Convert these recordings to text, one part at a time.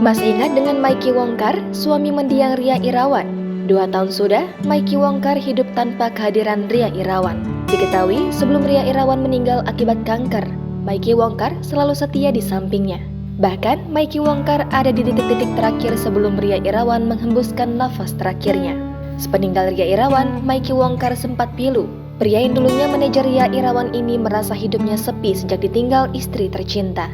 Masih ingat dengan Maiki Wongkar, suami mendiang Ria Irawan? 2 tahun sudah, Maiki Wongkar hidup tanpa kehadiran Ria Irawan. Diketahui sebelum Ria Irawan meninggal akibat kanker, Maiki Wongkar selalu setia di sampingnya. Bahkan, Maiki Wongkar ada di detik-detik terakhir sebelum Ria Irawan menghembuskan nafas terakhirnya. Sepeninggal Ria Irawan, Maiki Wongkar sempat pilu. Pria yang dulunya manajer Ria Irawan ini merasa hidupnya sepi sejak ditinggal istri tercinta.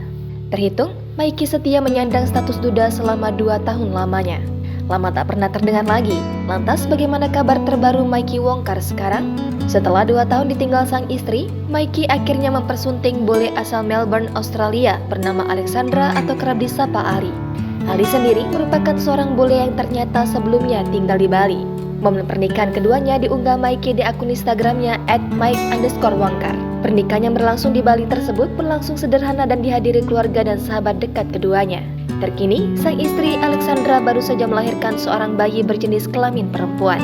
Terhitung, Maiki setia menyandang status duda selama 2 tahun lamanya. Lama tak pernah terdengar lagi. Lantas bagaimana kabar terbaru Maiki Wongkar sekarang? Setelah 2 tahun ditinggal sang istri, Maiki akhirnya mempersunting bule asal Melbourne, Australia bernama Alexandra atau kerap disapa Ali. Ali sendiri merupakan seorang bule yang ternyata sebelumnya tinggal di Bali. Momen pernikahan keduanya diunggah Maiki di akun Instagramnya @mike_wongkar. Pernikahan yang berlangsung di Bali tersebut berlangsung sederhana dan dihadiri keluarga dan sahabat dekat keduanya. Terkini, sang istri Alexandra baru saja melahirkan seorang bayi berjenis kelamin perempuan.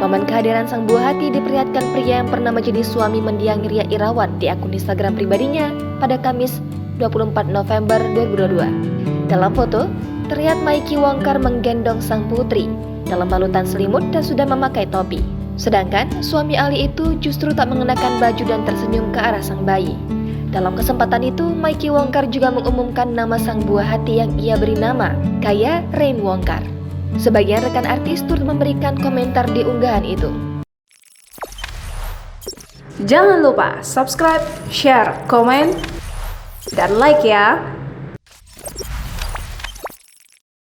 Momen kehadiran sang buah hati diperlihatkan pria yang pernah menjadi suami mendiang Ria Irawan di akun Instagram pribadinya pada Kamis 24 November 2022. Dalam foto, terlihat Maiki Wongkar menggendong sang putri dalam balutan selimut dan sudah memakai topi. Sedangkan suami Ali itu justru tak mengenakan baju dan tersenyum ke arah sang bayi. Dalam kesempatan itu, Maiki Wongkar juga mengumumkan nama sang buah hati yang ia beri nama Kaya Rain Wongkar. Sebagian rekan artis turut memberikan komentar di unggahan itu. Jangan lupa subscribe, share, komen, dan like ya!